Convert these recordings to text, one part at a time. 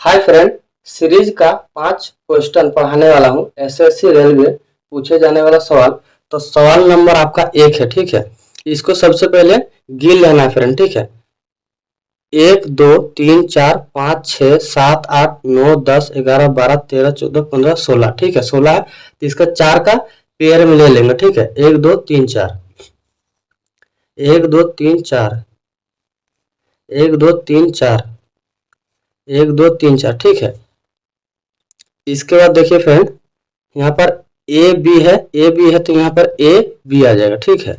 Hi friend, series का 5 question पढ़ाने वाला हूँ। एसएससी रेलवे पूछे जाने वाला सवाल। तो सवाल नंबर आपका 1 है, ठीक है। इसको सबसे पहले गिन लेना है फ्रेंड, ठीक है। 1 2 3 4 5 6 7 8 9 10 11 12 13 14 15 16, ठीक है। 16 है तो इसका 4 का पेयर में ले लेंगे, ठीक है। 1 2 3 4, 1 2 3 4, 1 2 3 4, 1 2 3 4, ठीक है। इसके बाद देखिए फ्रेंड, यहाँ पर ए बी है, ए बी है तो यहाँ पर ए बी आ जाएगा, ठीक है।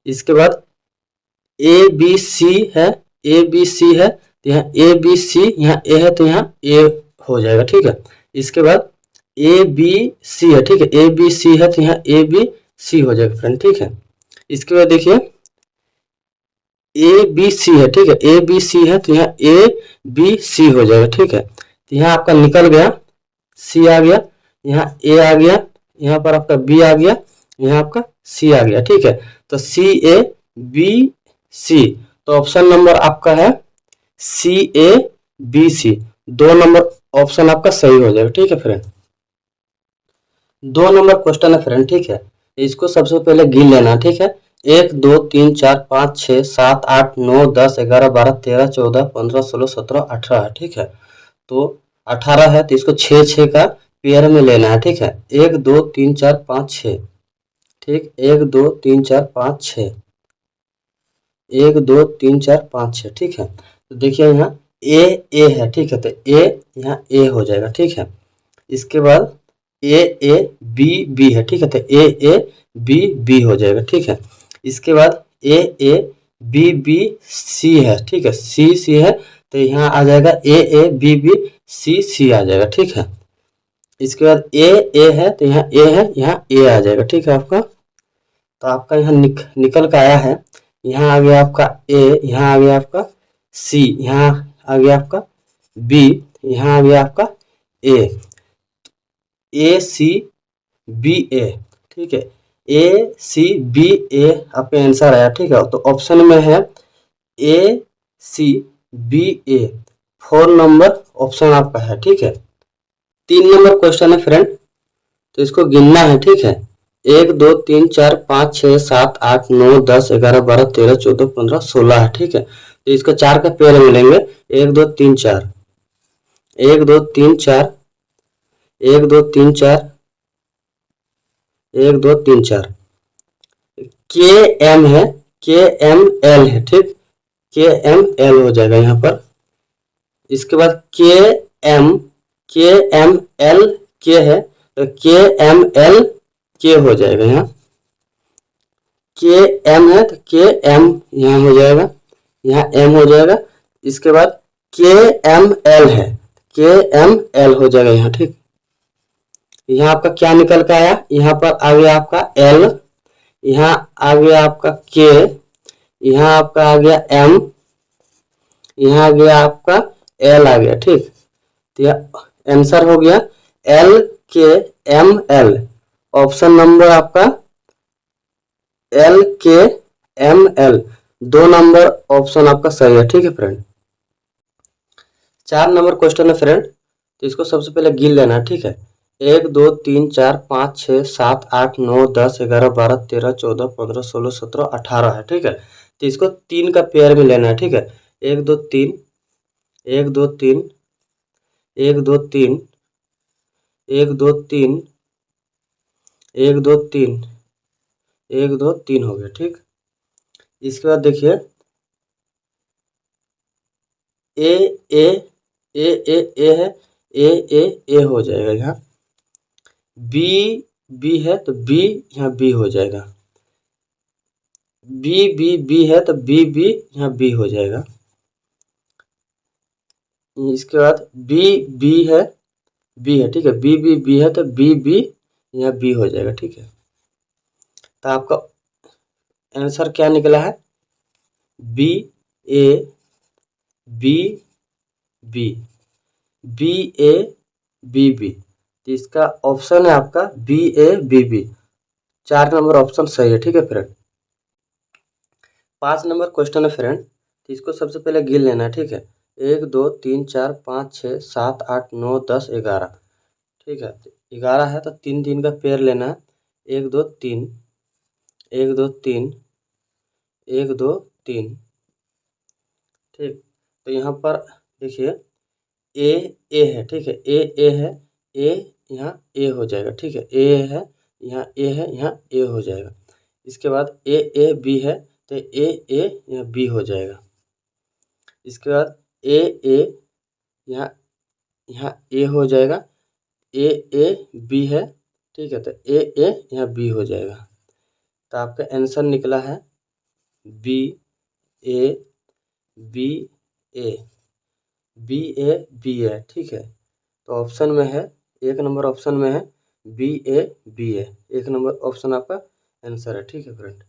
इसके बाद ए बी सी है, ए बी सी है तो यहाँ ए बी सी, यहाँ ए है तो यहाँ ए हो जाएगा, ठीक है। इसके बाद ए बी सी है, ठीक है। ए बी सी है तो यहाँ ए बी सी हो जाएगा फ्रेंड, ठीक है। इसके बाद देखिए ए बी सी है, ठीक है। ए बी सी है तो यहाँ ए बी सी हो जाएगा, ठीक है। तो यहाँ आपका निकल गया, सी आ गया, यहाँ ए आ गया, यहाँ पर आपका बी आ गया, यहाँ आपका सी आ गया, ठीक है। तो सी ए बी सी, तो ऑप्शन नंबर आपका है C A B C. 2 number option आपका सही हो जाएगा, ठीक है फ्रेंड। 2 नंबर क्वेश्चन है फ्रेंड, ठीक है। इसको सबसे पहले गिन लेना, ठीक है। 1 2 3 4 5 6 7 8 9 10 11 12 13 14 15 16 17 18 है, ठीक है। तो 18 है तो इसको 6 6 का पेयर में लेना है, ठीक है। 1 2 3 4 5 6, ठीक। 1 2 3 4 5 6, 1 2 3 4 5 6, ठीक है। तो देखिए यहाँ ए है, ठीक है। तो ए यहाँ ए हो जाएगा, ठीक है। इसके बाद ए बी है, ठीक है। तो ए बी हो जाएगा, ठीक है। इसके बाद ए बी सी है, ठीक है। सी है तो यहाँ आ जाएगा ए बी सी आ जाएगा, ठीक है। इसके बाद ए है तो यहाँ ए है, यहाँ ए आ जाएगा, ठीक है आपका। तो आपका यहाँ निकल का आया है, यहाँ आ गया आपका ए, यहाँ आ गया आपका सी, यहाँ आ गया आपका बी, यहाँ आ गया आपका ए सी बी ए, ठीक है। ए सी बी ए आपका आंसर आया, ठीक है। तो ऑप्शन में है ए सी बी ए, 4 नंबर ऑप्शन आपका है, ठीक है। 3 नंबर क्वेश्चन है फ्रेंड, तो इसको गिनना है, ठीक है। 1 2 3 4 5 6 7 8 9 10 11 12 13 14 15 16 है, ठीक है। तो इसको 4 का पेयर मिलेंगे, 1 2 3 4, 1 2 3 4, 1 2 3 4, 1 2 3 4। के एम है, के एम एल है, ठीक। के एम एल हो जाएगा यहाँ पर। इसके बाद के एम एल के है तो के एम एल के हो जाएगा, यहाँ के एम है तो के एम यहाँ हो जाएगा, यहाँ एम हो जाएगा। इसके बाद के एम एल है, के एम एल हो जाएगा यहाँ, ठीक। यहाँ आपका क्या निकल के आया, यहाँ पर आ गया आपका एल, यहाँ आ गया आपका के, यहाँ आपका आ गया एम, यहाँ आ गया आपका एल आ गया, ठीक। तो यह आंसर हो गया एल के एम एल। ऑप्शन नंबर आपका एल के एम एल, 2 नंबर ऑप्शन आपका सही है, ठीक है फ्रेंड। 4 नंबर क्वेश्चन है फ्रेंड, तो इसको सबसे पहले गिन लेना है, ठीक है। 1 2 3 4 5 6 7 8 9 10 11 12 13 14 15 16 17 18 है, ठीक है। तो इसको 3 का पेयर में लेना है, ठीक है। 1 2 3, 1 2 3, 1 2 3, 1 2 3, 1 2 3, 1 2 3 हो गया, ठीक। इसके बाद देखिए ए ए ए है, ए हो जाएगा यहाँ। बी है तो बी यहाँ बी हो जाएगा। बी है तो बी यहाँ बी हो जाएगा। इसके बाद बी है, ठीक है। बी है तो बी यहाँ बी हो जाएगा, ठीक है। तो आपका आंसर क्या निकला है, B A B B, B A B. तो इसका ऑप्शन है आपका B A B. 4 number option सही है, ठीक है फ्रेंड। 5 नंबर क्वेश्चन है फ्रेंड, तो इसको सबसे पहले गिन लेना है, ठीक है। 1 2 3 4 5 6 7 8 9 10 11। ठीक है, 11 है तो 3 का पेयर लेना है। 1 2 3, 1 2 3, 1 2 3। ठीक, तो यहाँ पर देखिए ए है। ठीक है, ए है, ए यहाँ ए हो जाएगा। ठीक है, ए है यहाँ, ए है यहाँ, ए हो जाएगा। इसके बाद ए बी है तो ए यहाँ बी हो जाएगा। इसके बाद ए यहाँ यहाँ ए हो जाएगा। ए बी है। ठीक है, तो ए यहाँ बी हो जाएगा। तो आपका आंसर निकला है B A B A B A. ठीक है, तो ऑप्शन में है, 1 नंबर ऑप्शन में है बी ए। 1 नंबर ऑप्शन आपका आंसर है। ठीक है फ्रेंड।